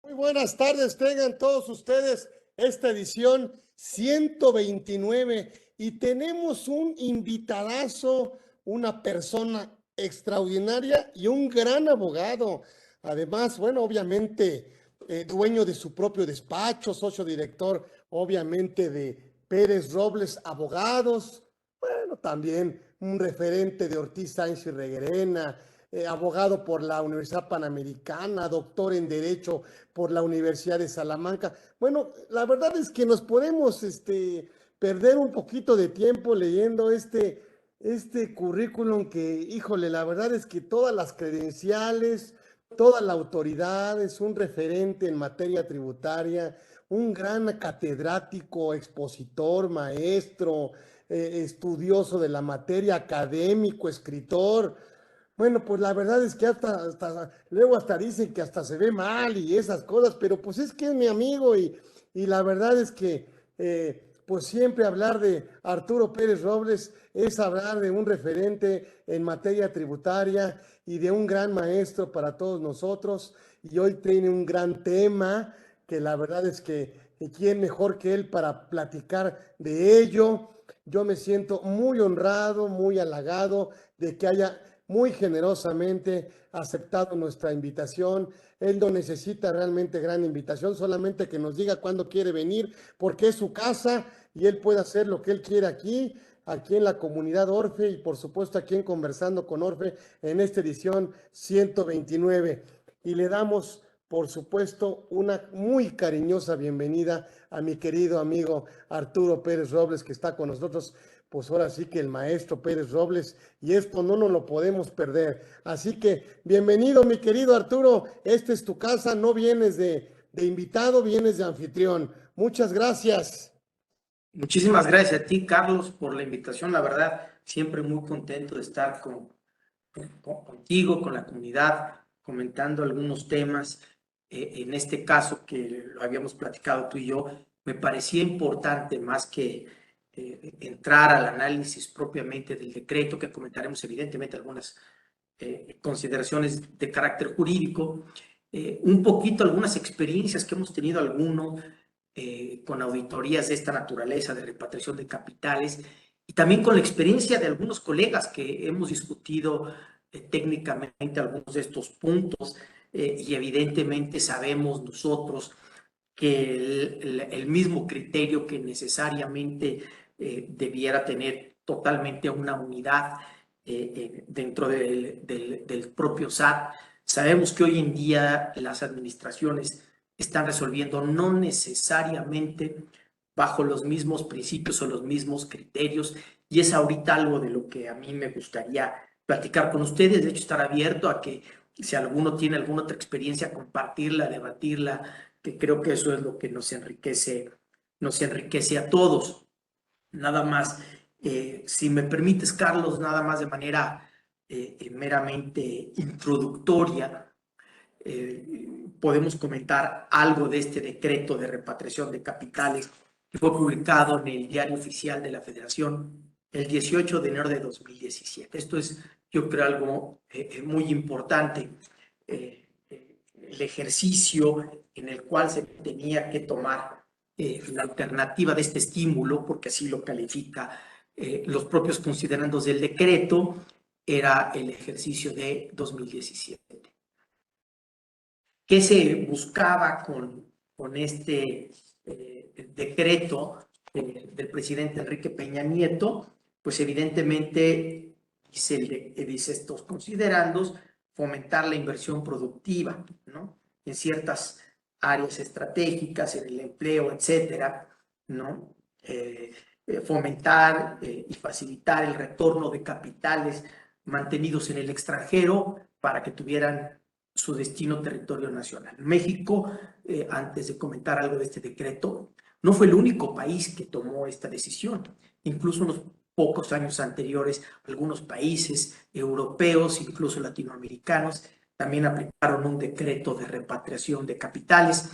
Muy buenas tardes, tengan todos ustedes esta edición 129 y tenemos un invitadazo, una persona extraordinaria y un gran abogado. Además, bueno, obviamente dueño de su propio despacho, socio director, obviamente de Pérez Robles Abogados. Bueno, también un referente de Ortiz Sáenz y Reguerena, abogado por la Universidad Panamericana, doctor en Derecho por la Universidad de Salamanca. Bueno, la verdad es que nos podemos perder un poquito de tiempo leyendo este currículum que, híjole, la verdad es que todas las credenciales, toda la autoridad, es un referente en materia tributaria, un gran catedrático, expositor, maestro, estudioso de la materia, académico, escritor. Bueno, pues la verdad es que luego hasta dicen que hasta se ve mal y esas cosas, pero pues es que es mi amigo y la verdad es que pues siempre hablar de Arturo Pérez Robles es hablar de un referente en materia tributaria y de un gran maestro para todos nosotros. Y hoy tiene un gran tema que la verdad es que quién mejor que él para platicar de ello. Yo me siento muy honrado, muy halagado de que haya muy generosamente aceptado nuestra invitación. Él no necesita realmente gran invitación, solamente que nos diga cuándo quiere venir, porque es su casa y él puede hacer lo que él quiere aquí en la comunidad Orfe y por supuesto aquí en Conversando con Orfe en esta edición 129. Y le damos, por supuesto, una muy cariñosa bienvenida a mi querido amigo Arturo Pérez Robles, que está con nosotros. Pues ahora sí que el maestro Pérez Robles, y esto no nos lo podemos perder. Así que bienvenido, mi querido Arturo, esta es tu casa, no vienes de invitado, vienes de anfitrión. Muchas gracias. Muchísimas gracias a ti, Carlos, por la invitación. La verdad, siempre muy contento de estar contigo, con la comunidad, comentando algunos temas. En este caso, que lo habíamos platicado tú y yo, me parecía importante más que entrar al análisis propiamente del decreto, que comentaremos evidentemente algunas consideraciones de carácter jurídico, un poquito algunas experiencias que hemos tenido algunos con auditorías de esta naturaleza de repatriación de capitales y también con la experiencia de algunos colegas que hemos discutido técnicamente algunos de estos puntos y evidentemente sabemos nosotros que el mismo criterio que necesariamente debiera tener totalmente una unidad dentro del propio SAT. Sabemos que hoy en día las administraciones están resolviendo no necesariamente bajo los mismos principios o los mismos criterios, y es ahorita algo de lo que a mí me gustaría platicar con ustedes. De hecho, estar abierto a que si alguno tiene alguna otra experiencia, compartirla, debatirla, que creo que eso es lo que nos enriquece a todos. Nada más, si me permites, Carlos, nada más de manera meramente introductoria, podemos comentar algo de este decreto de repatriación de capitales que fue publicado en el Diario Oficial de la Federación el 18 de enero de 2017. Esto es, yo creo, algo muy importante. El ejercicio en el cual se tenía que tomar la alternativa de este estímulo, porque así lo califica los propios considerandos del decreto, era el ejercicio de 2017. ¿Qué se buscaba con este decreto del presidente Enrique Peña Nieto? Pues evidentemente, dice estos considerandos, fomentar la inversión productiva, ¿no? En ciertas áreas estratégicas, en el empleo, etcétera, ¿no? Fomentar y facilitar el retorno de capitales mantenidos en el extranjero para que tuvieran su destino territorio nacional. México, antes de comentar algo de este decreto, no fue el único país que tomó esta decisión. Incluso unos pocos años anteriores, algunos países europeos, incluso latinoamericanos, también aplicaron un decreto de repatriación de capitales.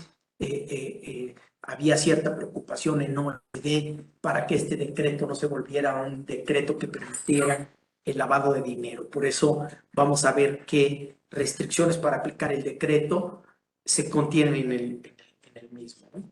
Había cierta preocupación en OMD para que este decreto no se volviera un decreto que permitiera el lavado de dinero. Por eso vamos a ver qué restricciones para aplicar el decreto se contienen en el mismo, ¿no?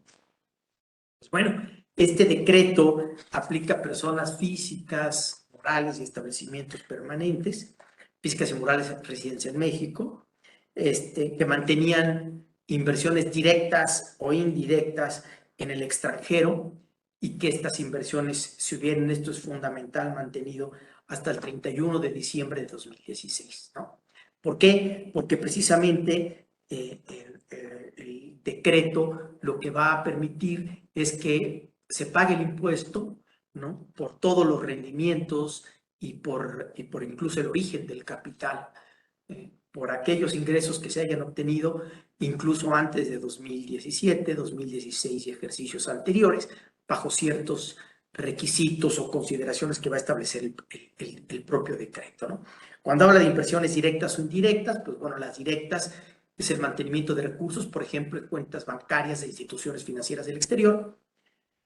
Pues bueno, este decreto aplica a personas físicas, morales y establecimientos permanentes, físicas y morales en residencia en México, que mantenían inversiones directas o indirectas en el extranjero y que estas inversiones se hubieran, esto es fundamental, mantenido hasta el 31 de diciembre de 2016, ¿no? ¿Por qué? Porque precisamente el decreto lo que va a permitir es que se pague el impuesto, ¿no? Por todos los rendimientos y por incluso el origen del capital, por aquellos ingresos que se hayan obtenido incluso antes de 2017, 2016 y ejercicios anteriores, bajo ciertos requisitos o consideraciones que va a establecer el propio decreto, ¿no? Cuando habla de inversiones directas o indirectas, pues bueno, las directas es el mantenimiento de recursos, por ejemplo, en cuentas bancarias de instituciones financieras del exterior,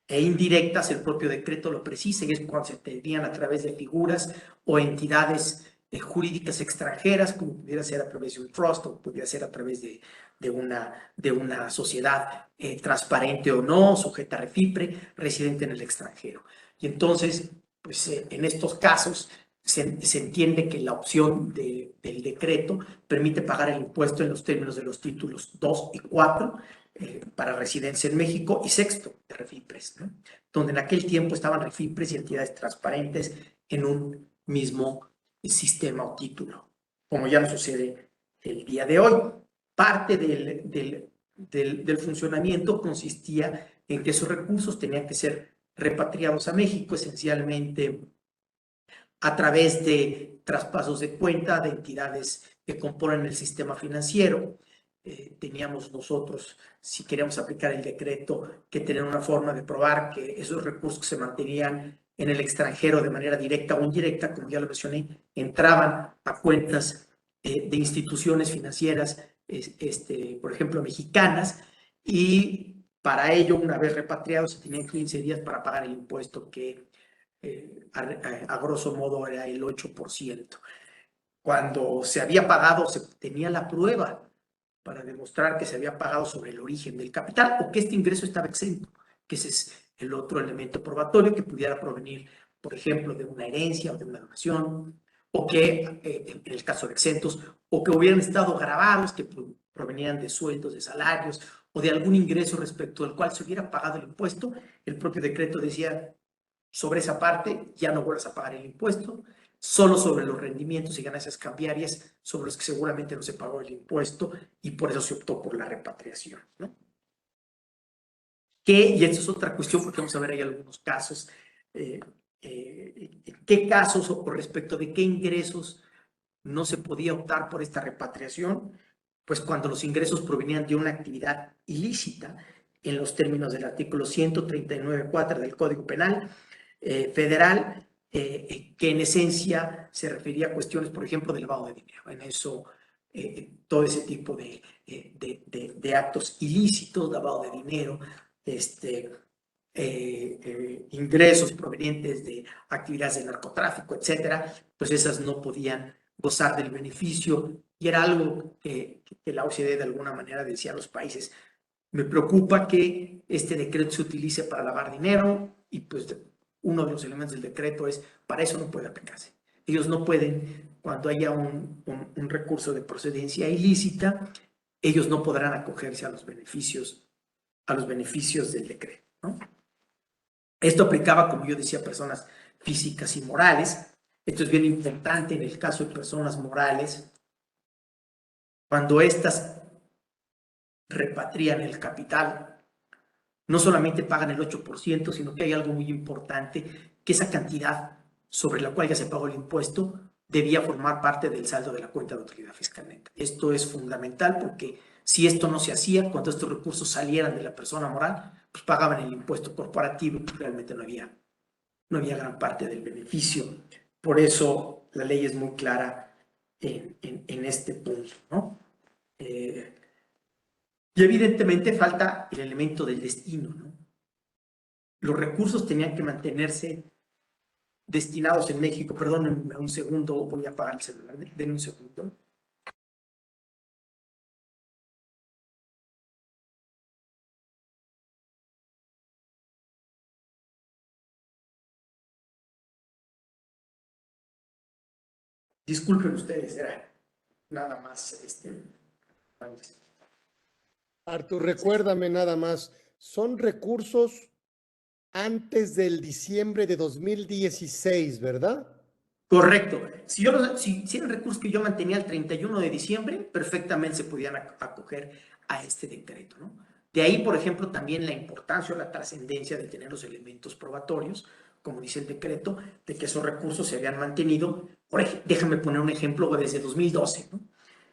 e indirectas, el propio decreto lo precisa, y es cuando se tenían a través de figuras o entidades jurídicas extranjeras, como pudiera ser a través de un trust o pudiera ser a través de una sociedad transparente o no, sujeta a refipre, residente en el extranjero. Y entonces, pues en estos casos se entiende que la opción del decreto permite pagar el impuesto en los términos de los títulos 2 y 4 para residencia en México y sexto de refipres, ¿no? Donde en aquel tiempo estaban refipres y entidades transparentes en un mismo sistema o título, como ya no sucede el día de hoy. Parte del funcionamiento consistía en que esos recursos tenían que ser repatriados a México, esencialmente a través de traspasos de cuenta de entidades que componen el sistema financiero. Teníamos nosotros, si queríamos aplicar el decreto, que tener una forma de probar que esos recursos que se mantenían en el extranjero de manera directa o indirecta, como ya lo mencioné, entraban a cuentas de instituciones financieras, por ejemplo, mexicanas, y para ello, una vez repatriados, se tenían 15 días para pagar el impuesto que a grosso modo era el 8%. Cuando se había pagado, se tenía la prueba para demostrar que se había pagado sobre el origen del capital o que este ingreso estaba exento, que ese es el otro elemento probatorio que pudiera provenir, por ejemplo, de una herencia o de una donación, o que, en el caso de exentos, o que hubieran estado grabados, que provenían de sueldos, de salarios, o de algún ingreso respecto al cual se hubiera pagado el impuesto. El propio decreto decía, sobre esa parte ya no vuelvas a pagar el impuesto, solo sobre los rendimientos y ganancias cambiarias sobre los que seguramente no se pagó el impuesto y por eso se optó por la repatriación, ¿no? Y esto es otra cuestión porque vamos a ver ahí algunos casos. ¿Qué casos o respecto de qué ingresos no se podía optar por esta repatriación? Pues cuando los ingresos provenían de una actividad ilícita en los términos del artículo 139.4 del Código Penal Federal, que en esencia se refería a cuestiones, por ejemplo, de lavado de dinero. En eso, todo ese tipo de actos ilícitos, lavado de dinero, ingresos provenientes de actividades de narcotráfico, etcétera, pues esas no podían gozar del beneficio y era algo que la OCDE de alguna manera decía a los países, me preocupa que este decreto se utilice para lavar dinero y pues uno de los elementos del decreto es, para eso no puede aplicarse. Ellos no pueden, cuando haya un recurso de procedencia ilícita, ellos no podrán acogerse a los beneficios del decreto, ¿no? Esto aplicaba, como yo decía, a personas físicas y morales. Esto es bien importante en el caso de personas morales, cuando éstas repatrian el capital, no solamente pagan el 8%, sino que hay algo muy importante, que esa cantidad sobre la cual ya se pagó el impuesto debía formar parte del saldo de la cuenta de utilidad fiscal neta. Esto es fundamental porque si esto no se hacía, cuando estos recursos salieran de la persona moral, pues pagaban el impuesto corporativo y realmente no había gran parte del beneficio. Por eso la ley es muy clara en este punto, ¿no? Y evidentemente falta el elemento del destino, ¿no? Los recursos tenían que mantenerse destinados en México. Perdónenme un segundo, voy a apagar el celular. Denme un segundo. Disculpen ustedes, era nada más Artur, recuérdame nada más, son recursos antes del diciembre de 2016, ¿verdad? Correcto. Si eran recursos que yo mantenía el 31 de diciembre, perfectamente se podían acoger a este decreto, ¿no? De ahí, por ejemplo, también la importancia o la trascendencia de tener los elementos probatorios, como dice el decreto, de que esos recursos se habían mantenido. Por ejemplo, déjame poner un ejemplo desde 2012, ¿no?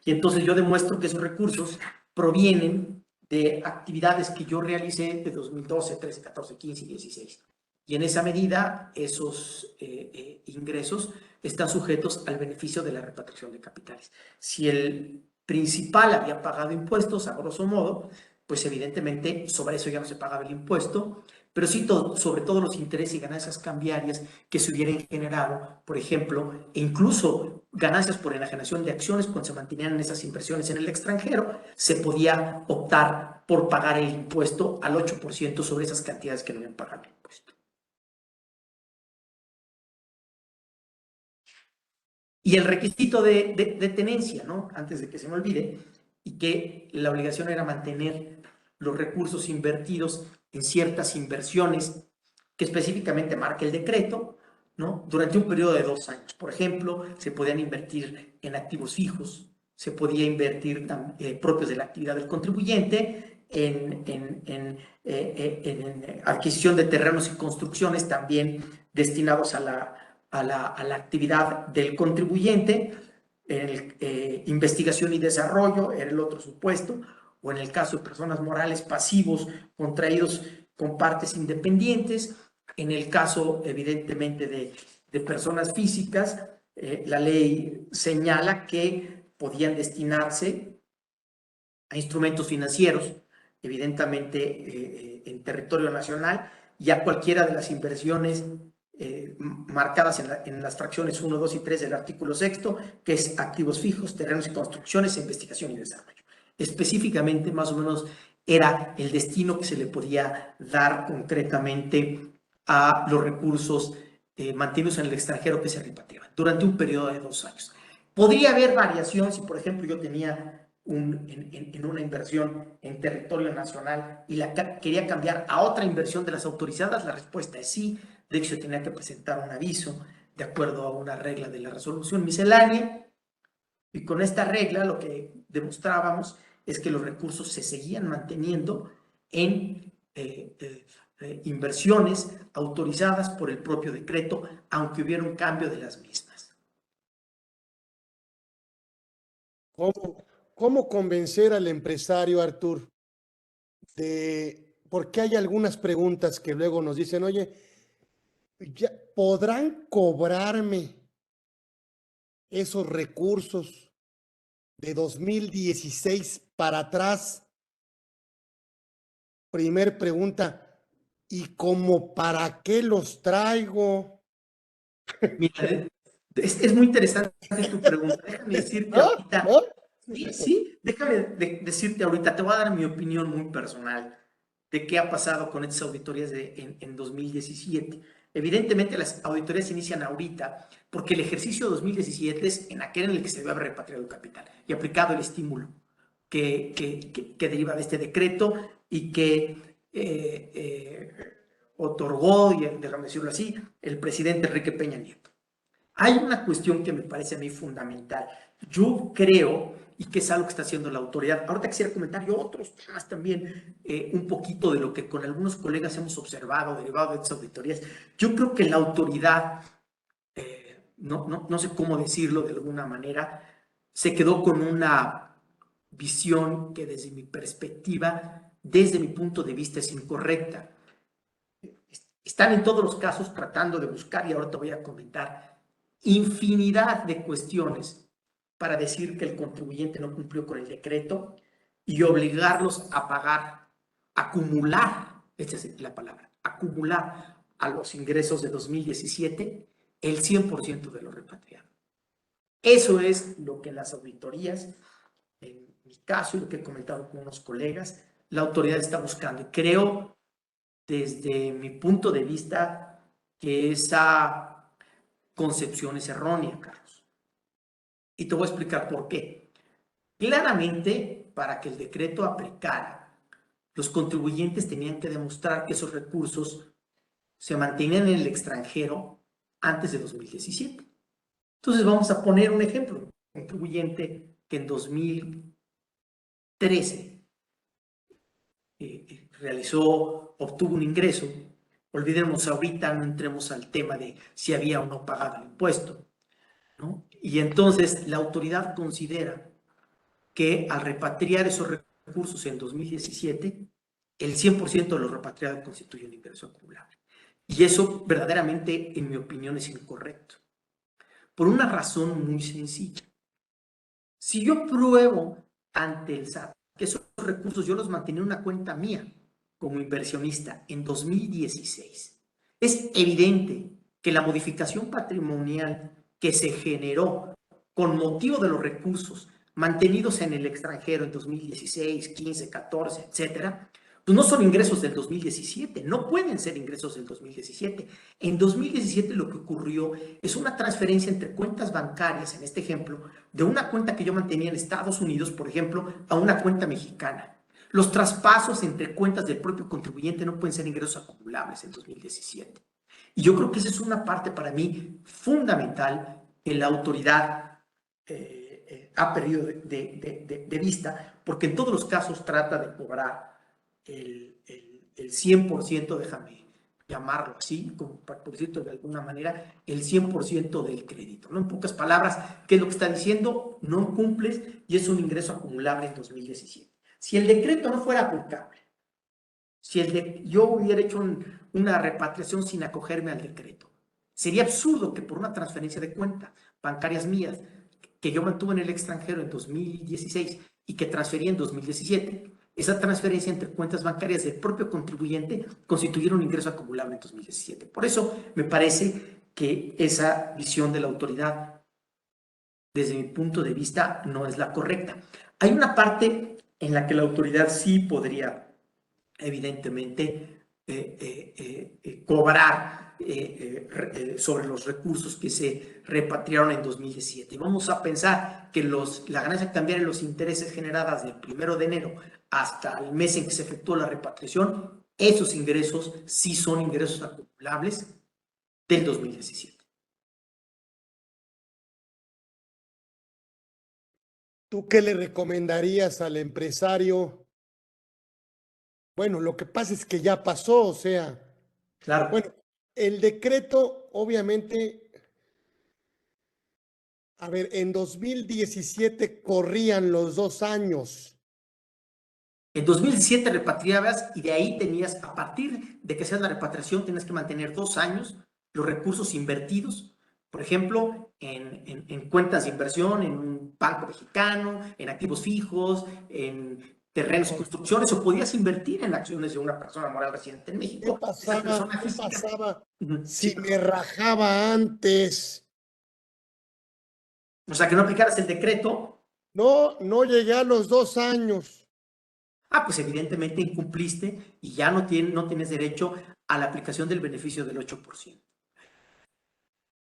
Y entonces yo demuestro que esos recursos provienen de actividades que yo realicé de 2012, 13, 14, 15 y 16. Y en esa medida, esos ingresos están sujetos al beneficio de la repatriación de capitales. Si el principal había pagado impuestos, a grosso modo, pues evidentemente sobre eso ya no se pagaba el impuesto, pero sí sobre todo los intereses y ganancias cambiarias que se hubieran generado, por ejemplo, e incluso ganancias por enajenación de acciones cuando se mantenían esas inversiones en el extranjero, se podía optar por pagar el impuesto al 8% sobre esas cantidades que no habían pagado el impuesto. Y el requisito de tenencia, ¿no? Antes de que se me olvide, y que la obligación era mantener los recursos invertidos en ciertas inversiones que específicamente marca el decreto, ¿no? Durante un periodo de 2 años. Por ejemplo, se podían invertir en activos fijos, se podía invertir propios de la actividad del contribuyente, en adquisición de terrenos y construcciones también destinados a la actividad del contribuyente, investigación y desarrollo era el otro supuesto, o en el caso de personas morales pasivos contraídos con partes independientes. En el caso, evidentemente, de personas físicas, la ley señala que podían destinarse a instrumentos financieros, evidentemente en territorio nacional, y a cualquiera de las inversiones marcadas en las fracciones 1, 2 y 3 del artículo 6, que es activos fijos, terrenos y construcciones, investigación y desarrollo. Específicamente, más o menos, era el destino que se le podía dar concretamente a los recursos mantenidos en el extranjero que se repatriaban durante un periodo de 2 años. Podría haber variación si, por ejemplo, yo tenía en una inversión en territorio nacional y la quería cambiar a otra inversión de las autorizadas. La respuesta es sí. De hecho, tenía que presentar un aviso de acuerdo a una regla de la resolución miscelánea, y con esta regla lo que demostrábamos es que los recursos se seguían manteniendo en inversiones autorizadas por el propio decreto, aunque hubiera un cambio de las mismas. ¿Cómo convencer al empresario, Artur, porque hay algunas preguntas que luego nos dicen, oye, ¿podrán cobrarme esos recursos de 2016 para atrás? Primer pregunta, ¿y cómo para qué los traigo? Mira, es muy interesante tu pregunta. Déjame decirte ¿No? ahorita, ¿No? sí, déjame decirte ahorita, te voy a dar mi opinión muy personal de qué ha pasado con estas auditorías en 2017. Evidentemente las auditorías se inician ahorita porque el ejercicio 2017 es en aquel en el que se debe haber repatriado el capital y aplicado el estímulo que deriva de este decreto y que otorgó, y déjame decirlo así, el presidente Enrique Peña Nieto. Hay una cuestión que me parece a mí fundamental. Yo creo, y que es algo que está haciendo la autoridad, ahorita quisiera comentar yo otros temas también, un poquito de lo que con algunos colegas hemos observado, derivado de estas auditorías. Yo creo que la autoridad, no sé cómo decirlo de alguna manera, se quedó con una visión que desde mi perspectiva, desde mi punto de vista, es incorrecta. Están en todos los casos tratando de buscar, y ahora te voy a comentar, infinidad de cuestiones para decir que el contribuyente no cumplió con el decreto y obligarlos a pagar, acumular, esa es la palabra, acumular a los ingresos de 2017 el 100% de lo repatriado. Eso es lo que las auditorías, en mi caso y lo que he comentado con unos colegas, la autoridad está buscando. Y creo, desde mi punto de vista, que esa concepción es errónea, Carlos. Y te voy a explicar por qué. Claramente, para que el decreto aplicara, los contribuyentes tenían que demostrar que esos recursos se mantenían en el extranjero antes de 2017. Entonces vamos a poner un ejemplo. Un contribuyente que en 2013 obtuvo un ingreso. Olvidemos ahorita, no entremos al tema de si había o no pagado el impuesto, ¿no? Y entonces la autoridad considera que al repatriar esos recursos en 2017, el 100% de los repatriados constituye un ingreso acumulable. Y eso verdaderamente, en mi opinión, es incorrecto. Por una razón muy sencilla. Si yo pruebo ante el SAT que esos recursos yo los mantenía en una cuenta mía como inversionista en 2016, es evidente que la modificación patrimonial que se generó con motivo de los recursos mantenidos en el extranjero en 2016, 15, 14, etcétera, pues no son ingresos del 2017, no pueden ser ingresos del 2017. En 2017 lo que ocurrió es una transferencia entre cuentas bancarias, en este ejemplo, de una cuenta que yo mantenía en Estados Unidos, por ejemplo, a una cuenta mexicana. Los traspasos entre cuentas del propio contribuyente no pueden ser ingresos acumulables en 2017. Y yo creo que esa es una parte para mí fundamental que la autoridad ha perdido de vista, porque en todos los casos trata de cobrar el 100%, déjame llamarlo así, como por decirlo de alguna manera, el 100% del crédito, ¿no? En pocas palabras, ¿qué es lo que está diciendo? No cumples y es un ingreso acumulable en 2017. Si el decreto no fuera aplicable, si yo hubiera hecho una repatriación sin acogerme al decreto, sería absurdo que por una transferencia de cuentas bancarias mías que yo mantuve en el extranjero en 2016 y que transferí en 2017, esa transferencia entre cuentas bancarias del propio contribuyente constituyera un ingreso acumulable en 2017. Por eso me parece que esa visión de la autoridad, desde mi punto de vista, no es la correcta. Hay una parte en la que la autoridad sí podría, evidentemente, cobrar sobre los recursos que se repatriaron en 2017. Vamos a pensar que la ganancia cambiaria y los intereses generadas del 1 de enero hasta el mes en que se efectuó la repatriación, esos ingresos sí son ingresos acumulables del 2017. ¿Tú qué le recomendarías al empresario? Bueno, lo que pasa es que ya pasó, o sea, Claro. bueno, el decreto, obviamente, a ver, en 2017 corrían los 2 años. En 2017 repatriabas y de ahí tenías, a partir de que hacías la repatriación, tenías que mantener 2 años los recursos invertidos, por ejemplo, en cuentas de inversión, en un banco mexicano, en activos fijos, en terrenos y construcciones, o podías invertir en acciones de una persona moral residente en ¿Qué México. Esa pasaba? persona ¿Qué física. pasaba Sí. si me rajaba antes? O sea, que no aplicaras el decreto. No, no llegué a los 2 años Pues evidentemente incumpliste y ya no tienes derecho a la aplicación del beneficio del 8%.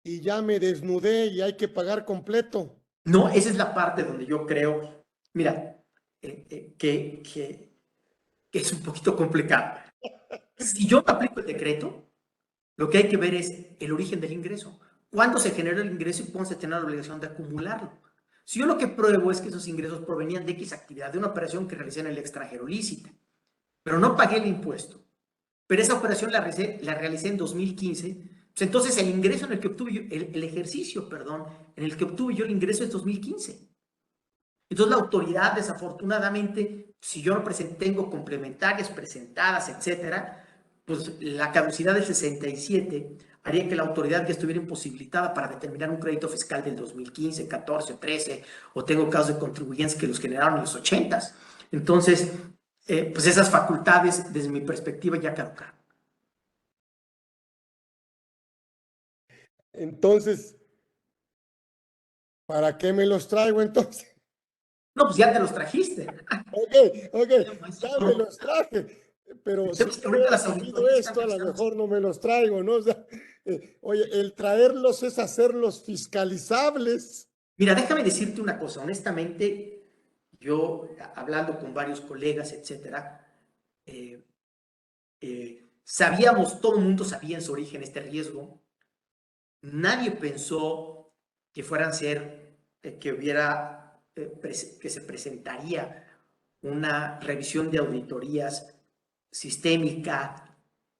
y ya me desnudé y hay que pagar completo. No, esa es la parte donde yo creo, mira, que es un poquito complicado. Si yo aplico el decreto, lo que hay que ver es el origen del ingreso. ¿Cuándo se generó el ingreso y cuándo se tiene la obligación de acumularlo? Si yo lo que pruebo es que esos ingresos provenían de X actividad, de una operación que realicé en el extranjero lícita, pero no pagué el impuesto, pero esa operación la realicé en 2015, pues entonces el ingreso en el que obtuve yo, el ejercicio, perdón, en el que obtuve yo el ingreso es 2015. Entonces la autoridad, desafortunadamente, si yo no tengo complementarias presentadas, etcétera, pues la caducidad del 67 haría que la autoridad ya estuviera imposibilitada para determinar un crédito fiscal del 2015, 14, 13, o tengo casos de contribuyentes que los generaron en los 80. Entonces, pues esas facultades, desde mi perspectiva, ya caducaron. Entonces, ¿para qué me los traigo entonces? No, pues ya te los trajiste. Ok, ya me los traje, pero si Entonces, no ahorita hubiera las sabido auditorías están esto, a lo revisando. mejor no me los traigo, ¿no? O sea, oye, el traerlos es hacerlos fiscalizables. Mira, déjame decirte una cosa, honestamente, yo hablando con varios colegas, etcétera, sabíamos, todo el mundo sabía en su origen este riesgo. Nadie pensó que fueran a ser, que hubiera, que se presentaría una revisión de auditorías sistémica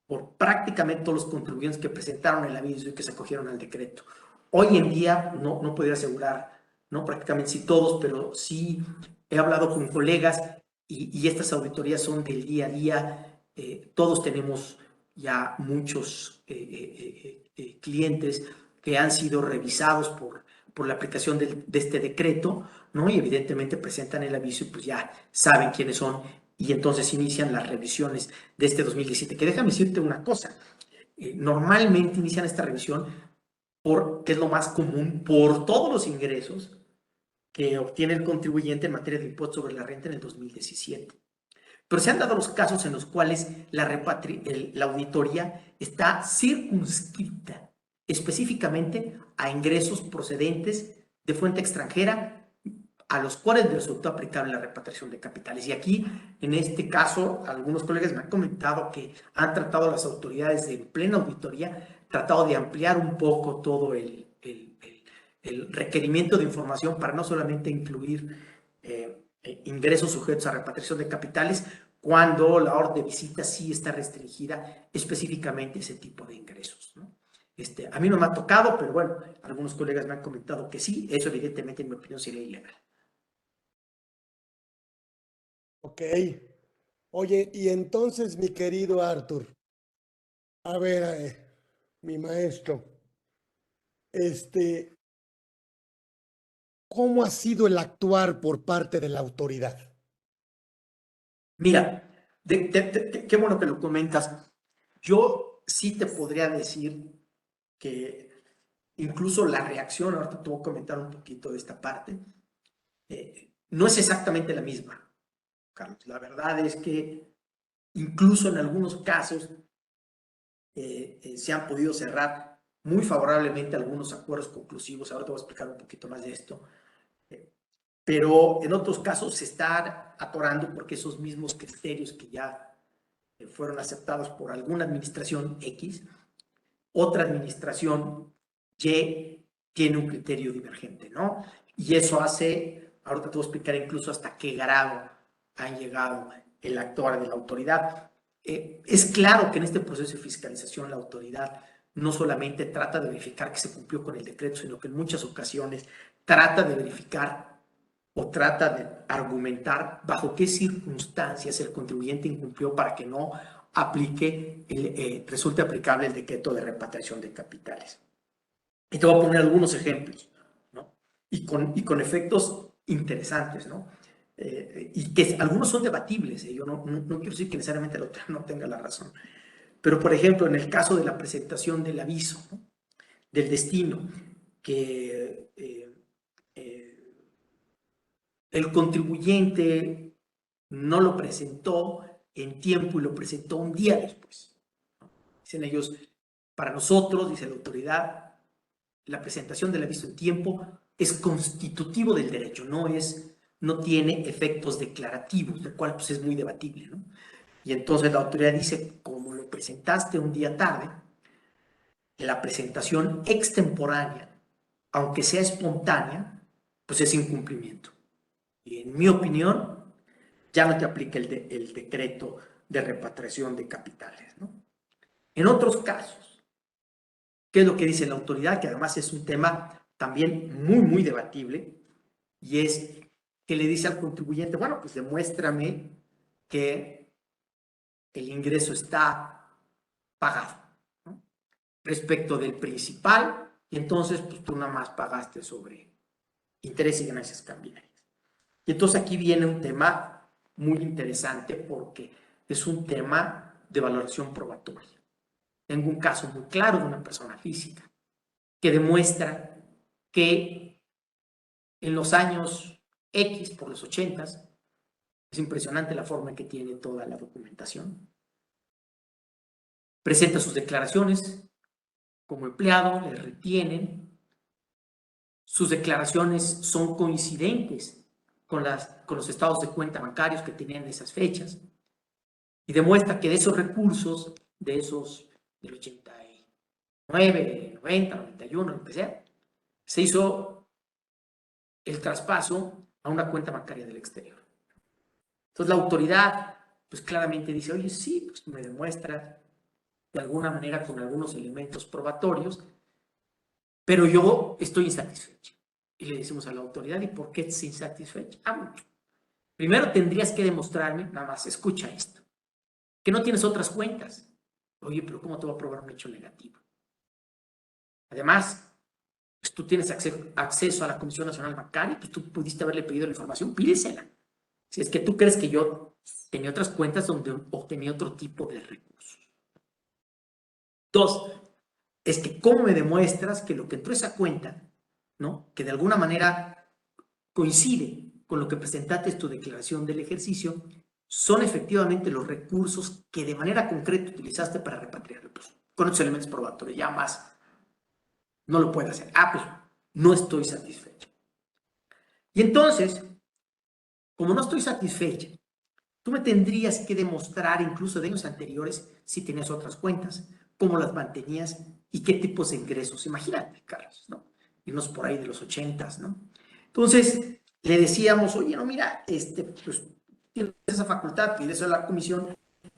por prácticamente todos los contribuyentes que presentaron el aviso y que se acogieron al decreto. Hoy en día no podría asegurar, no prácticamente sí todos, pero sí he hablado con colegas y estas auditorías son del día a día. Todos tenemos ya muchos clientes que han sido revisados por la aplicación de este decreto, ¿no? Y evidentemente presentan el aviso y pues ya saben quiénes son y entonces inician las revisiones de este 2017. Que déjame decirte una cosa, normalmente inician esta revisión que es lo más común, por todos los ingresos que obtiene el contribuyente en materia de impuesto sobre la renta en el 2017. Pero se han dado los casos en los cuales la auditoría está circunscrita específicamente a ingresos procedentes de fuente extranjera a los cuales resultó aplicable la repatriación de capitales. Y aquí, en este caso, algunos colegas me han comentado que han tratado las autoridades de plena auditoría, tratado de ampliar un poco todo el requerimiento de información para no solamente incluir ingresos sujetos a repatriación de capitales, cuando la orden de visita sí está restringida específicamente a ese tipo de ingresos, ¿no? A mí no me ha tocado, pero bueno, algunos colegas me han comentado que sí, eso evidentemente en mi opinión sería ilegal. Ok. Oye, y entonces, mi querido Arthur, a ver, mi maestro, este, ¿cómo ha sido el actuar por parte de la autoridad? Mira, qué bueno que lo comentas. Yo sí te podría decir que incluso la reacción, ahorita te voy a comentar un poquito de esta parte, no es exactamente la misma, Carlos. La verdad es que incluso en algunos casos se han podido cerrar muy favorablemente algunos acuerdos conclusivos. Ahora te voy a explicar un poquito más de esto. Pero en otros casos se está atorando porque esos mismos criterios que ya fueron aceptados por alguna administración X, otra administración Y tiene un criterio divergente, ¿no? Y eso hace, ahorita te voy a explicar incluso hasta qué grado ha llegado el actuar de la autoridad. Es claro que en este proceso de fiscalización la autoridad no solamente trata de verificar que se cumplió con el decreto, sino que en muchas ocasiones trata de verificar o trata de argumentar bajo qué circunstancias el contribuyente incumplió para que no resulte aplicable el decreto de repatriación de capitales. Y te voy a poner algunos ejemplos, ¿no? Y con efectos interesantes, ¿no? Y que algunos son debatibles, ¿eh? Yo no quiero decir que necesariamente el otro no tenga la razón. Pero, por ejemplo, en el caso de la presentación del aviso, ¿no? Del destino, que el contribuyente no lo presentó en tiempo y lo presentó un día después. Dicen ellos, para nosotros, dice la autoridad, la presentación del aviso en tiempo es constitutivo del derecho, no tiene efectos declarativos, lo cual pues, es muy debatible, ¿no? Y entonces la autoridad dice, como lo presentaste un día tarde, la presentación extemporánea, aunque sea espontánea, pues es incumplimiento. Y en mi opinión, ya no te aplica el decreto de repatriación de capitales, ¿no? En otros casos, ¿qué es lo que dice la autoridad? Que además es un tema también muy debatible, y es que le dice al contribuyente, bueno, pues demuéstrame que el ingreso está pagado, ¿no? Respecto del principal, y entonces pues tú nada más pagaste sobre intereses y ganancias cambiarias. Y entonces aquí viene un tema muy interesante porque es un tema de valoración probatoria. Tengo un caso muy claro de una persona física que demuestra que en los años X, por los 80s, es impresionante la forma en que tiene toda la documentación. Presenta sus declaraciones como empleado, le retienen sus declaraciones son coincidentes con los estados de cuenta bancarios que tenían en esas fechas. Y demuestra que de esos recursos, del 89, 90, 91, lo que sea, se hizo el traspaso a una cuenta bancaria del exterior. Entonces la autoridad, pues claramente dice, oye, sí, pues me demuestra de alguna manera con algunos elementos probatorios, pero yo estoy insatisfecho. Y le decimos a la autoridad, ¿y por qué estás insatisfecho? Mucho. Primero tendrías que demostrarme, nada más, escucha esto, que no tienes otras cuentas. Oye, pero ¿cómo te voy a probar un hecho negativo? Además, pues tú tienes acceso a la Comisión Nacional Bancaria, pues tú pudiste haberle pedido la información, pídesela. Si es que tú crees que yo tenía otras cuentas donde obtenía otro tipo de recursos. Dos, es que cómo me demuestras que lo que entró a esa cuenta, ¿no? Que de alguna manera coincide con lo que presentaste en tu declaración del ejercicio, son efectivamente los recursos que de manera concreta utilizaste para repatriar. Pues, con estos elementos probatorios, ya más no lo puede hacer. Pues no estoy satisfecho. Y entonces, como no estoy satisfecho, tú me tendrías que demostrar incluso de años anteriores si tenías otras cuentas, cómo las mantenías y qué tipos de ingresos. Imagínate, Carlos, ¿no? Irnos por ahí de los 80s, ¿no? Entonces, le decíamos, oye, no, mira, pues tienes esa facultad, pides a la comisión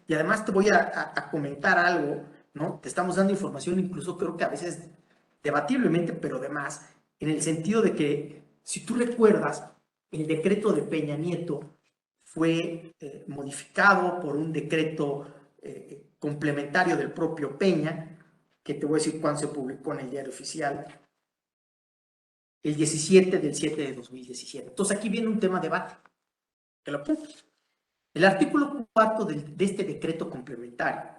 y además te voy a comentar algo, ¿no? Te estamos dando información, incluso creo que a veces debatiblemente, pero además, en el sentido de que, si tú recuerdas, el decreto de Peña Nieto fue modificado por un decreto complementario del propio Peña, que te voy a decir cuándo se publicó en el Diario Oficial, el 17 del 7 de 2017. Entonces aquí viene un tema de debate, que lo apunto. El artículo 4 de este decreto complementario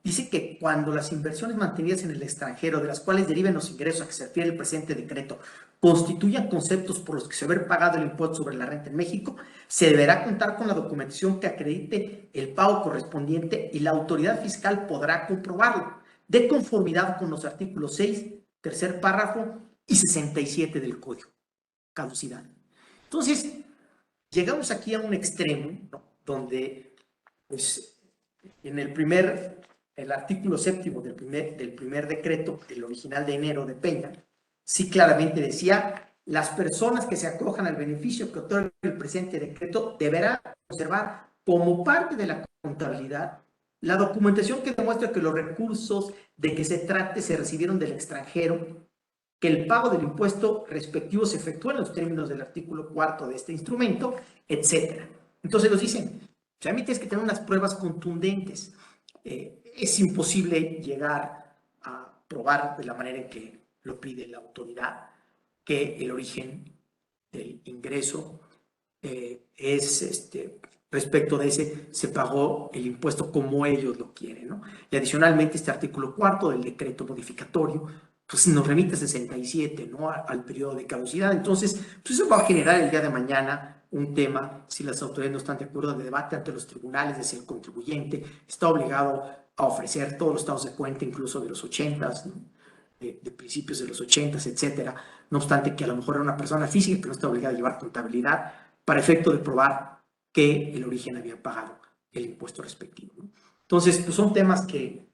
dice que cuando las inversiones mantenidas en el extranjero, de las cuales deriven los ingresos a que se refiere el presente decreto, constituyan conceptos por los que se haber pagado el impuesto sobre la renta en México, se deberá contar con la documentación que acredite el pago correspondiente y la autoridad fiscal podrá comprobarlo, de conformidad con los artículos 6, tercer párrafo y 67 del Código. Caducidad. Entonces, llegamos aquí a un extremo, ¿no? Donde, pues, en el artículo 7 del primer decreto, el original de enero de Peña, sí claramente decía, las personas que se acojan al beneficio que otorga el presente decreto deberán conservar como parte de la contabilidad la documentación que demuestra que los recursos de que se trate se recibieron del extranjero, que el pago del impuesto respectivo se efectúa en los términos del artículo 4 de este instrumento, etc. Entonces nos dicen, o sea, a mí tienes que tener unas pruebas contundentes. Es imposible llegar a probar de la manera en que lo pide la autoridad que el origen del ingreso es respecto de ese, se pagó el impuesto como ellos lo quieren, ¿no? Y adicionalmente este artículo 4 del decreto modificatorio pues nos remite a 67, ¿no? Al periodo de caducidad. Entonces, pues eso va a generar el día de mañana un tema, si las autoridades no están de acuerdo, de debate ante los tribunales, de si el contribuyente está obligado a ofrecer todos los estados de cuenta, incluso de los 80s, ¿no? de principios de los 80s, etcétera. No obstante que a lo mejor era una persona física que no está obligada a llevar contabilidad para efecto de probar que el origen había pagado el impuesto respectivo, ¿no? Entonces, pues son temas que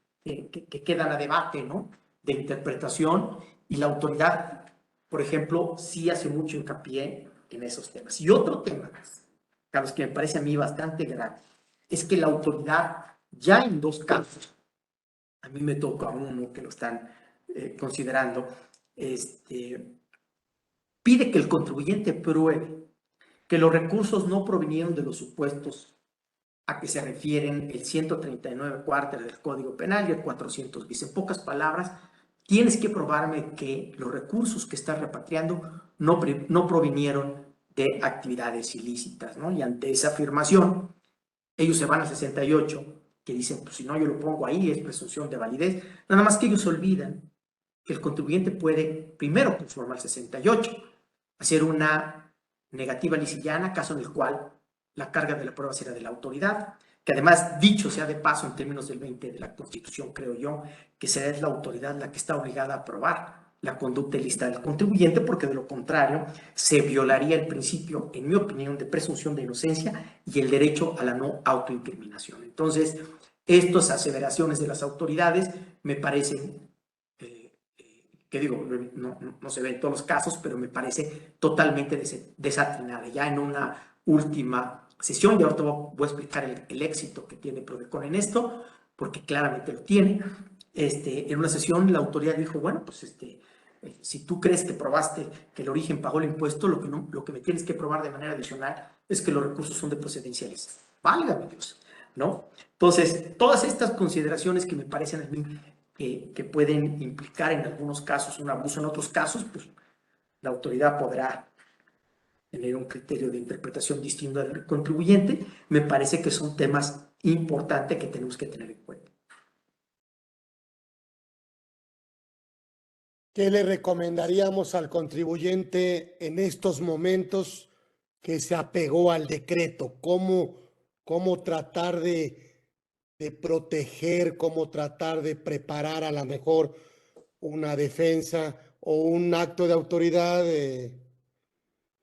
quedan a debate, ¿no? De interpretación, y la autoridad, por ejemplo, sí hace mucho hincapié en esos temas. Y otro tema, Carlos, que me parece a mí bastante grave, es que la autoridad ya en 2 casos, a mí me toca uno que lo están considerando, pide que el contribuyente pruebe que los recursos no provinieron de los supuestos a que se refieren el 139 cuarter del Código Penal y el 400 bis. En pocas palabras, tienes que probarme que los recursos que estás repatriando no provinieron de actividades ilícitas, ¿no? Y ante esa afirmación, ellos se van a 68, que dicen, pues si no, yo lo pongo ahí, es presunción de validez. Nada más que ellos olvidan que el contribuyente puede primero conformar al 68, hacer una negativa lisillana, caso en el cual la carga de la prueba será de la autoridad, que además, dicho sea de paso en términos del 20 de la Constitución, creo yo, que será la autoridad la que está obligada a probar la conducta ilícita del contribuyente, porque de lo contrario se violaría el principio, en mi opinión, de presunción de inocencia y el derecho a la no autoincriminación. Entonces, estas aseveraciones de las autoridades me parecen, que digo, no se ve en todos los casos, pero me parece totalmente desatinada. Ya en una última sesión, y ahora te voy a explicar el éxito que tiene Prodecon en esto, porque claramente lo tiene. En una sesión la autoridad dijo, bueno, pues si tú crees que probaste que el origen pagó el impuesto, lo que me tienes que probar de manera adicional es que los recursos son de procedencia ilícita. Válgame Dios, ¿no? Entonces, todas estas consideraciones que me parecen a mí que pueden implicar en algunos casos un abuso, en otros casos, pues la autoridad podrá tener un criterio de interpretación distinto al contribuyente. Me parece que son temas importantes que tenemos que tener en cuenta. ¿Qué le recomendaríamos al contribuyente en estos momentos que se apegó al decreto? ¿Cómo tratar de proteger, cómo tratar de preparar a lo mejor una defensa o un acto de autoridad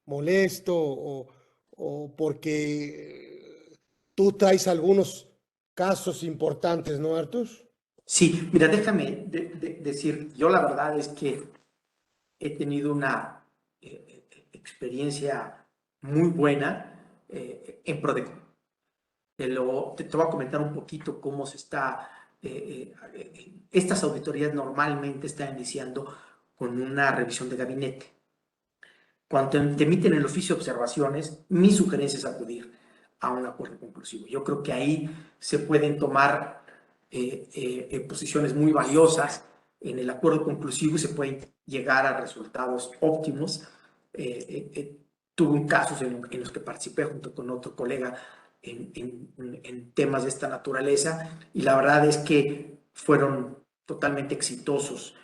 molesto o porque tú traes algunos casos importantes, ¿no, Artur? Sí, mira, déjame decir, yo la verdad es que he tenido una experiencia muy buena en Prodecon. Te voy a comentar un poquito cómo se está. Estas auditorías normalmente están iniciando con una revisión de gabinete. Cuando te emiten el oficio de observaciones, mi sugerencia es acudir a un acuerdo conclusivo. Yo creo que ahí se pueden tomar posiciones muy valiosas en el acuerdo conclusivo y se pueden llegar a resultados óptimos. Tuve casos en los que participé junto con otro colega en temas de esta naturaleza y la verdad es que fueron totalmente exitosos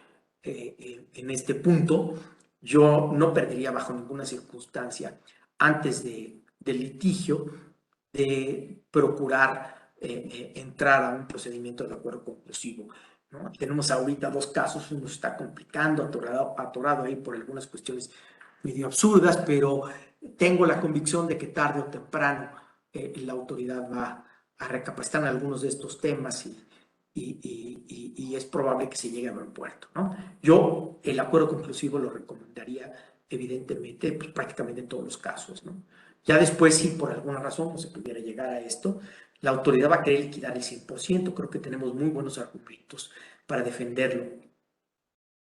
en este punto. Yo no perdería bajo ninguna circunstancia antes del litigio de procurar entrar a un procedimiento de acuerdo conclusivo, ¿no? Tenemos ahorita dos casos, uno se está complicando, atorado ahí por algunas cuestiones medio absurdas, pero tengo la convicción de que tarde o temprano la autoridad va a recapacitar en algunos de estos temas y es probable que se llegue a buen puerto, ¿no? Yo el acuerdo conclusivo lo recomendaría evidentemente pues, prácticamente en todos los casos, ¿no? Ya después, si por alguna razón no se pudiera llegar a esto, la autoridad va a querer liquidar el 100%, creo que tenemos muy buenos argumentos para defenderlo.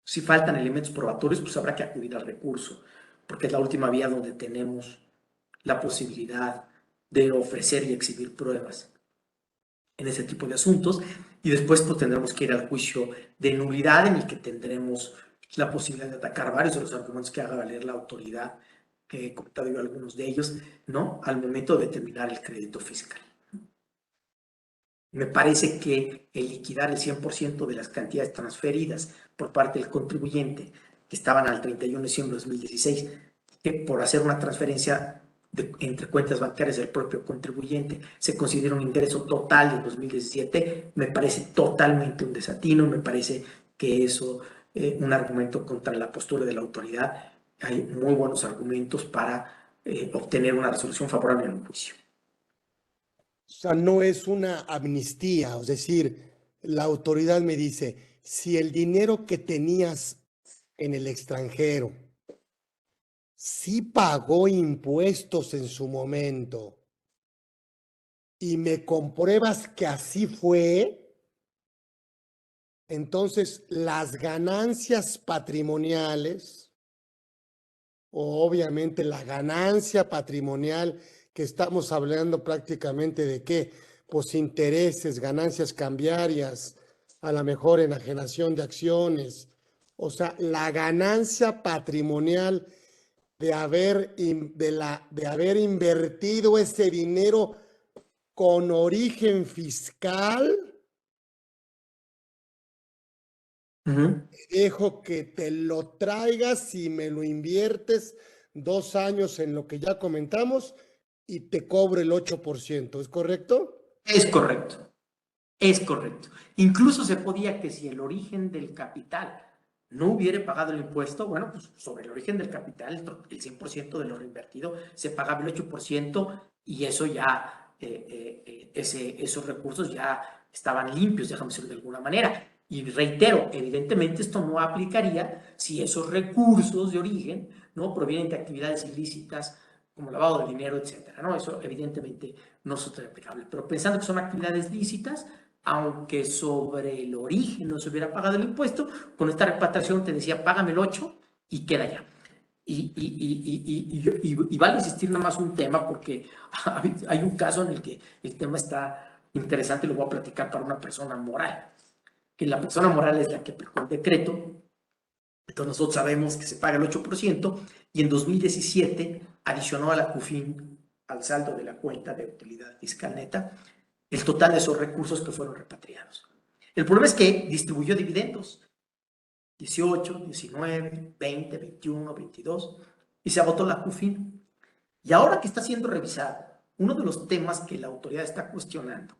Si faltan elementos probatorios, pues habrá que acudir al recurso, porque es la última vía donde tenemos la posibilidad de ofrecer y exhibir pruebas en ese tipo de asuntos, y después pues, tendremos que ir al juicio de nulidad en el que tendremos la posibilidad de atacar varios de los argumentos que haga valer la autoridad, que he comentado yo algunos de ellos, ¿no? Al momento de determinar el crédito fiscal. Me parece que el liquidar el 100% de las cantidades transferidas por parte del contribuyente, que estaban al 31 de diciembre de 2016, que por hacer una transferencia entre cuentas bancarias del propio contribuyente se considera un ingreso total de 2017, me parece totalmente un desatino, me parece que eso un argumento contra la postura de la autoridad. Hay muy buenos argumentos para obtener una resolución favorable en un juicio. O sea, no es una amnistía, es decir, la autoridad me dice, si el dinero que tenías en el extranjero sí pagó impuestos en su momento y me compruebas que así fue, entonces las ganancias patrimoniales, o obviamente la ganancia patrimonial que estamos hablando prácticamente de qué, pues intereses, ganancias cambiarias, a lo mejor enajenación de acciones, o sea, la ganancia patrimonial de haber invertido ese dinero con origen fiscal, dejo que te lo traigas y me lo inviertes 2 años en lo que ya comentamos y te cobro el 8%, ¿es correcto? Es correcto. Es correcto. Incluso se podía que si el origen del capital no hubiera pagado el impuesto, bueno, pues sobre el origen del capital, el 100% de lo reinvertido, se pagaba el 8% y eso ya, esos recursos ya estaban limpios, déjame decirlo de alguna manera. Y reitero, evidentemente esto no aplicaría si esos recursos de origen, ¿no?, provienen de actividades ilícitas como lavado de dinero, etcétera, ¿no? Eso evidentemente no es aplicable. Pero pensando que son actividades lícitas, aunque sobre el origen no se hubiera pagado el impuesto, con esta repatriación te decía, págame el 8 y queda ya. Y vale insistir nada más un tema, porque hay un caso en el que el tema está interesante y lo voy a platicar para una persona moral, que la persona moral es la que aplicó el decreto. Entonces nosotros sabemos que se paga el 8% y en 2017 adicionó a la CUFIN, al saldo de la cuenta de utilidad fiscal neta, el total de esos recursos que fueron repatriados. El problema es que distribuyó dividendos, 18, 19, 20, 21, 22, y se agotó la CUFIN. Y ahora que está siendo revisado, uno de los temas que la autoridad está cuestionando,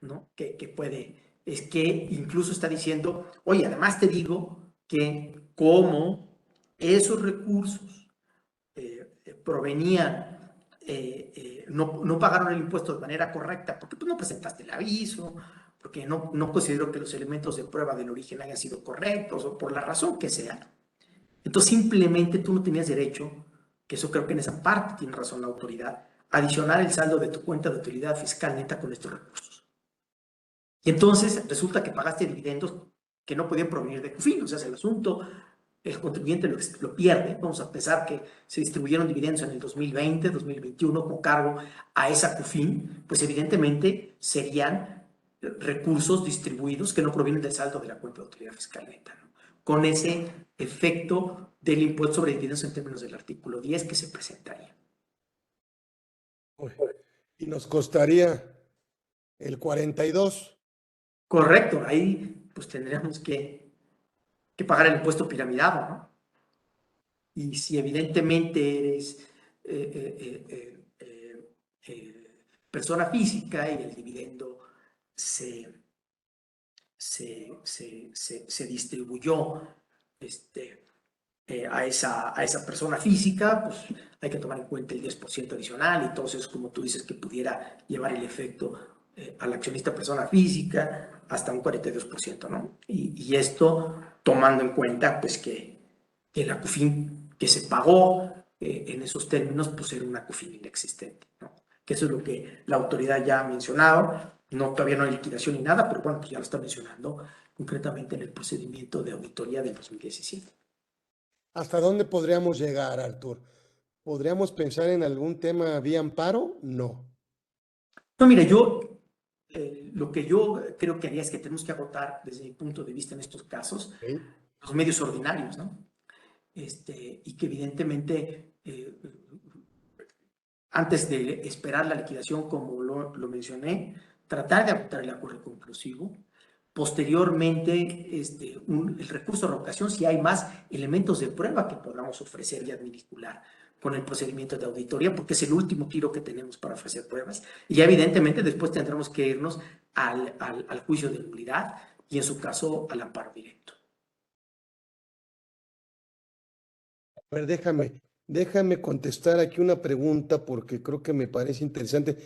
¿no?, que puede, es que incluso está diciendo, oye, además te digo que como esos recursos provenían, no pagaron el impuesto de manera correcta, porque pues, no presentaste el aviso, porque no considero que los elementos de prueba del origen hayan sido correctos, o por la razón que sea. Entonces simplemente tú no tenías derecho, que eso creo que en esa parte tiene razón la autoridad, adicionar el saldo de tu cuenta de utilidad fiscal neta con estos recursos. Y entonces resulta que pagaste dividendos que no podían provenir de CUFIN. O sea, el asunto, el contribuyente lo pierde. Vamos a pensar que se distribuyeron dividendos en el 2020, 2021 con cargo a esa CUFIN, pues evidentemente serían recursos distribuidos que no provienen del saldo de la cuenta de utilidad fiscal neta, ¿no?, con ese efecto del impuesto sobre dividendos en términos del artículo 10 que se presentaría. Y nos costaría el 42. Correcto, ahí pues tendríamos que pagar el impuesto piramidado, ¿no? Y si evidentemente eres persona física y el dividendo se distribuyó a esa persona física, pues hay que tomar en cuenta el 10% adicional, y entonces, como tú dices, que pudiera llevar el efecto al accionista persona física hasta un 42%, ¿no? Y esto tomando en cuenta pues que la CUFIN que se pagó en esos términos pues era una CUFIN inexistente, ¿no? Que eso es lo que la autoridad ya ha mencionado. No, todavía no hay liquidación ni nada, pero bueno, pues ya lo está mencionando concretamente en el procedimiento de auditoría del 2017. ¿Hasta dónde podríamos llegar, Artur? ¿Podríamos pensar en algún tema vía amparo? No. No, mira, lo que yo creo que haría es que tenemos que agotar, desde mi punto de vista en estos casos, ¿Sí? los medios ordinarios, ¿no? Y que evidentemente, antes de esperar la liquidación, como lo mencioné, tratar de agotar el acuerdo conclusivo. Posteriormente, el recurso de revocación, si hay más elementos de prueba que podamos ofrecer y adminicular con el procedimiento de auditoría, porque es el último tiro que tenemos para ofrecer pruebas. Y ya evidentemente después tendremos que irnos al juicio de nulidad y en su caso al amparo directo. A ver, déjame contestar aquí una pregunta porque creo que me parece interesante.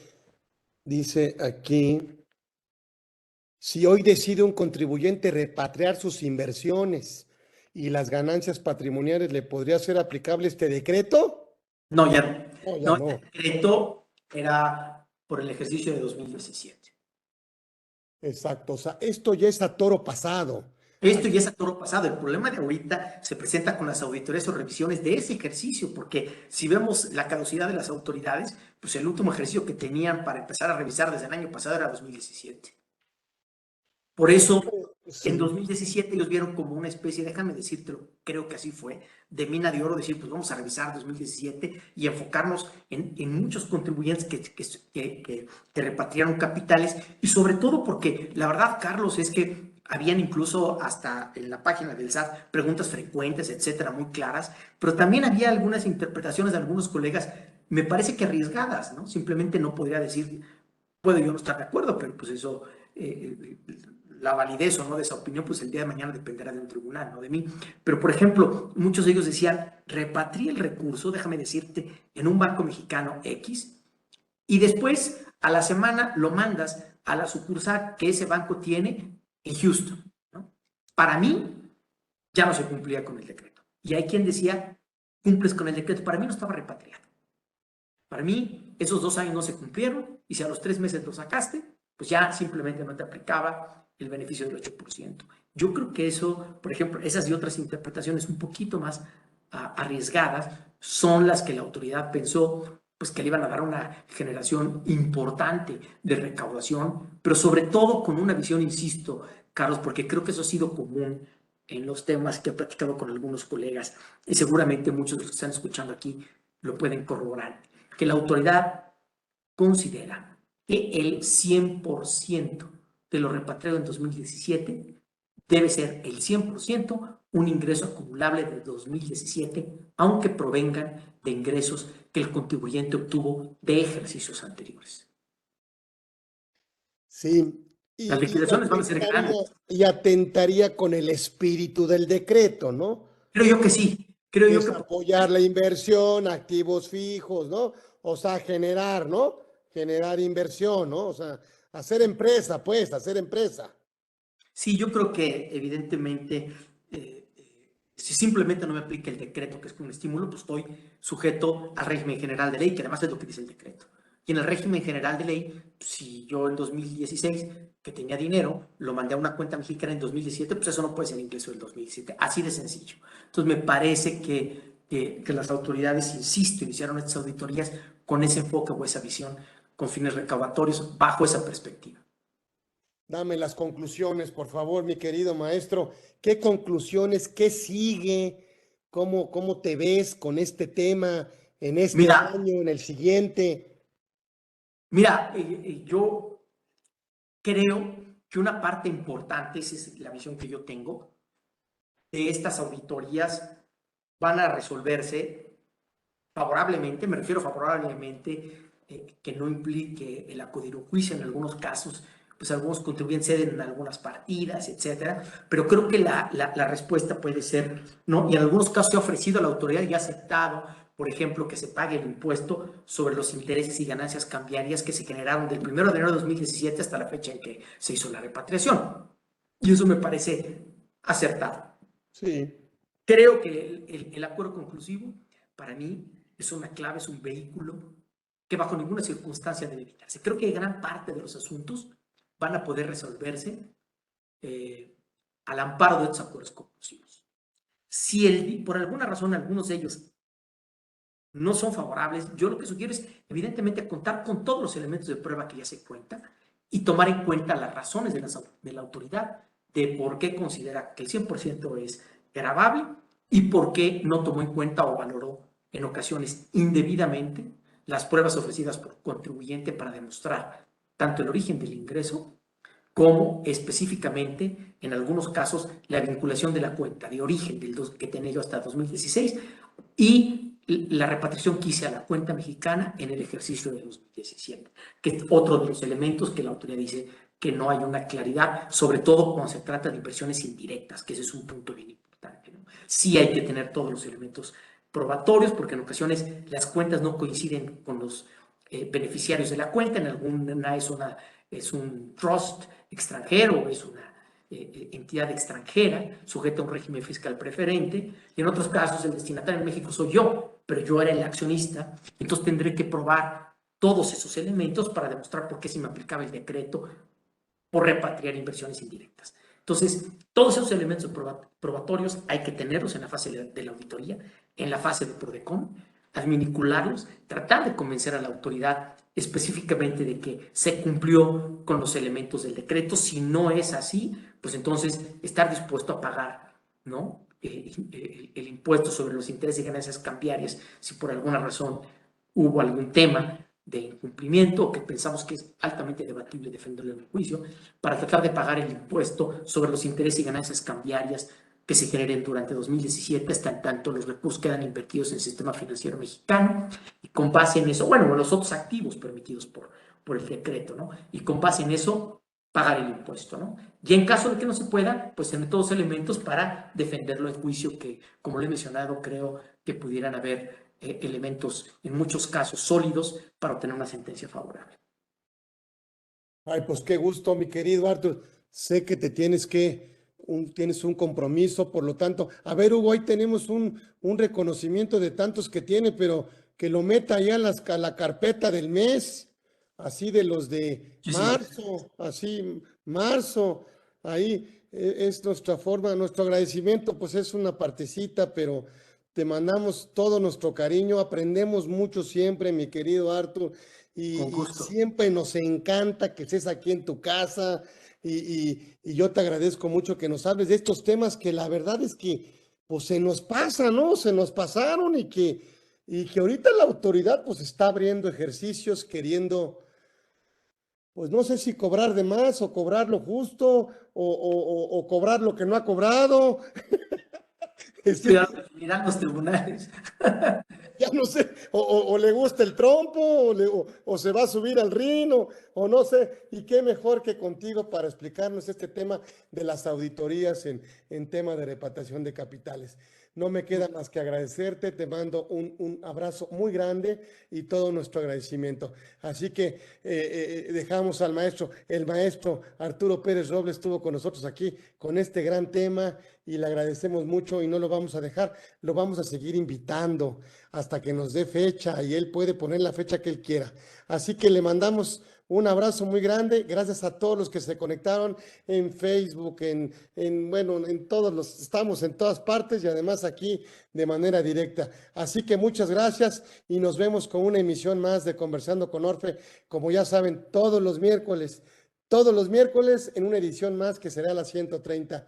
Dice aquí, si hoy decide un contribuyente repatriar sus inversiones y las ganancias patrimoniales, ¿le podría ser aplicable este decreto? No, ya no. No, ya No, no. el decreto era por el ejercicio de 2017. Exacto, o sea, esto ya es a toro pasado. Esto ya es a toro pasado. El problema de ahorita se presenta con las auditorías o revisiones de ese ejercicio, porque si vemos la caducidad de las autoridades, pues el último ejercicio que tenían para empezar a revisar desde el año pasado era 2017. Por eso, Sí. en 2017 ellos vieron como una especie, déjame decírtelo, creo que así fue, de mina de oro, decir, pues vamos a revisar 2017 y enfocarnos en muchos contribuyentes que repatriaron capitales, y sobre todo porque la verdad, Carlos, es que habían incluso hasta en la página del SAT preguntas frecuentes, etcétera, muy claras, pero también había algunas interpretaciones de algunos colegas, me parece que arriesgadas, ¿no? Simplemente no podría decir, puedo yo no estar de acuerdo, pero pues eso la validez o no de esa opinión, pues el día de mañana dependerá de un tribunal, no de mí. Pero, por ejemplo, muchos de ellos decían, repatria el recurso, déjame decirte, en un banco mexicano X, y después a la semana lo mandas a la sucursal que ese banco tiene en Houston, ¿no? Para mí, ya no se cumplía con el decreto. Y hay quien decía, cumples con el decreto. Para mí no estaba repatriado. Para mí, esos 2 años no se cumplieron, y si a los 3 meses lo sacaste, pues ya simplemente no te aplicaba el beneficio del 8%. Yo creo que eso, por ejemplo, esas y otras interpretaciones un poquito más arriesgadas son las que la autoridad pensó pues que le iban a dar una generación importante de recaudación, pero sobre todo con una visión, insisto, Carlos, porque creo que eso ha sido común en los temas que he platicado con algunos colegas, y seguramente muchos de los que están escuchando aquí lo pueden corroborar, que la autoridad considera que el 100% de lo repatriado en 2017 debe ser el 100% un ingreso acumulable de 2017, aunque provengan de ingresos que el contribuyente obtuvo de ejercicios anteriores. Sí, Las liquidaciones van a ser grandes. y atentaría con el espíritu del decreto, ¿no? Creo yo que sí. Creo yo Es que apoyar la inversión, activos fijos, ¿no? O sea, generar, ¿no? Generar inversión, ¿no? O sea, hacer empresa, pues, hacer empresa. sí, yo creo que evidentemente, si simplemente no me aplica el decreto, que es un estímulo, pues estoy sujeto al régimen general de ley, que además es lo que dice el decreto. Y en el régimen general de ley, si yo en 2016, que tenía dinero, lo mandé a una cuenta mexicana en 2017, pues eso no puede ser ingreso del 2017. Así de sencillo. Entonces me parece que las autoridades, insisto, iniciaron estas auditorías con ese enfoque o esa visión, con fines recaudatorios, bajo esa perspectiva. Dame las conclusiones, por favor, mi querido maestro. ¿Qué conclusiones? ¿Qué sigue? ¿Cómo te ves con este tema en este Mira, año, en el siguiente? Mira, yo creo que una parte importante, esa es la visión que yo tengo, de estas auditorías van a resolverse favorablemente, me refiero favorablemente, que no implique el acudir a un juicio en algunos casos, pues algunos contribuyentes ceden en algunas partidas, etcétera, pero creo que la respuesta puede ser no, y en algunos casos se ha ofrecido a la autoridad y ha aceptado, por ejemplo, que se pague el impuesto sobre los intereses y ganancias cambiarias que se generaron del 1 de enero de 2017 hasta la fecha en que se hizo la repatriación. Y eso me parece acertado. Sí. Creo que el acuerdo conclusivo, para mí, es una clave, es un vehículo que bajo ninguna circunstancia debe evitarse. Creo que gran parte de los asuntos van a poder resolverse al amparo de estos acuerdos conclusivos. Si por alguna razón algunos de ellos no son favorables, yo lo que sugiero es, evidentemente, contar con todos los elementos de prueba que ya se cuentan y tomar en cuenta las razones de la autoridad de por qué considera que el 100% es gravable y por qué no tomó en cuenta o valoró en ocasiones indebidamente las pruebas ofrecidas por contribuyente para demostrar tanto el origen del ingreso como específicamente, en algunos casos, la vinculación de la cuenta de origen que tenía yo hasta 2016 y la repatriación que hice a la cuenta mexicana en el ejercicio de 2017, que es otro de los elementos que la autoridad dice que no hay una claridad, sobre todo cuando se trata de inversiones indirectas, que ese es un punto bien importante, ¿no? Sí hay que tener todos los elementos probatorios, porque en ocasiones las cuentas no coinciden con los beneficiarios de la cuenta, en alguna es un trust extranjero, es una entidad extranjera sujeta a un régimen fiscal preferente, y en otros casos el destinatario en México soy yo, pero yo era el accionista, entonces tendré que probar todos esos elementos para demostrar por qué se me aplicaba el decreto por repatriar inversiones indirectas. Entonces, todos esos elementos probatorios hay que tenerlos en la fase de la auditoría, en la fase de PRODECON, adminicularlos, tratar de convencer a la autoridad específicamente de que se cumplió con los elementos del decreto. Si no es así, pues entonces estar dispuesto a pagar, ¿no? El impuesto sobre los intereses y ganancias cambiarias si por alguna razón hubo algún tema de incumplimiento o que pensamos que es altamente debatible defenderlo en el juicio, para tratar de pagar el impuesto sobre los intereses y ganancias cambiarias que se generen durante 2017, hasta en tanto los recursos quedan invertidos en el sistema financiero mexicano, y con base en eso, bueno, los otros activos permitidos por el decreto, ¿no? Y con base en eso, pagar el impuesto, ¿no? Y en caso de que no se pueda, pues tener todos los elementos para defenderlo en juicio, que, como lo he mencionado, creo que pudieran haber elementos, en muchos casos, sólidos para obtener una sentencia favorable. Ay, pues qué gusto, mi querido Arthur. Sé que te tienes un compromiso, por lo tanto, a ver, Hugo, hoy tenemos un reconocimiento de tantos que tiene, pero que lo meta ya a la carpeta del mes, así de los de marzo, así, marzo, ahí es nuestra forma, nuestro agradecimiento, pues es una partecita, pero te mandamos todo nuestro cariño, aprendemos mucho siempre, mi querido Arthur. Y siempre nos encanta que estés aquí en tu casa y yo te agradezco mucho que nos hables de estos temas que la verdad es que pues se nos pasa, ¿no? Se nos pasaron y que ahorita la autoridad pues está abriendo ejercicios queriendo, pues no sé si cobrar de más o cobrar lo justo o cobrar lo que no ha cobrado. Miran los tribunales. Ya no sé, o le gusta el trompo, o se va a subir al ring, o no sé, y qué mejor que contigo para explicarnos este tema de las auditorías en tema de repatriación de capitales. No me queda más que agradecerte, te mando un abrazo muy grande y todo nuestro agradecimiento. Así que dejamos al maestro, el maestro Arturo Pérez Robles estuvo con nosotros aquí con este gran tema y le agradecemos mucho y no lo vamos a dejar, lo vamos a seguir invitando hasta que nos dé fecha y él puede poner la fecha que él quiera. Así que le mandamos un abrazo muy grande. Gracias a todos los que se conectaron en Facebook, bueno, estamos en todas partes y además aquí de manera directa. Así que muchas gracias y nos vemos con una emisión más de Conversando con Orfe, como ya saben, todos los miércoles en una edición más que será la 130,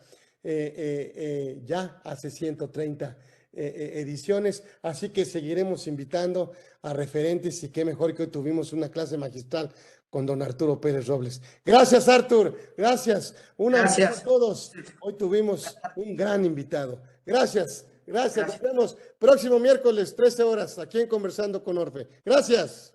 ya hace 130 ediciones, así que seguiremos invitando a referentes y qué mejor que hoy tuvimos una clase magistral con don Arturo Pérez Robles. Gracias, Artur, gracias. Un abrazo a todos. Hoy tuvimos un gran invitado. Gracias. Nos vemos próximo miércoles, 13 horas, aquí en Conversando con Orfe. Gracias.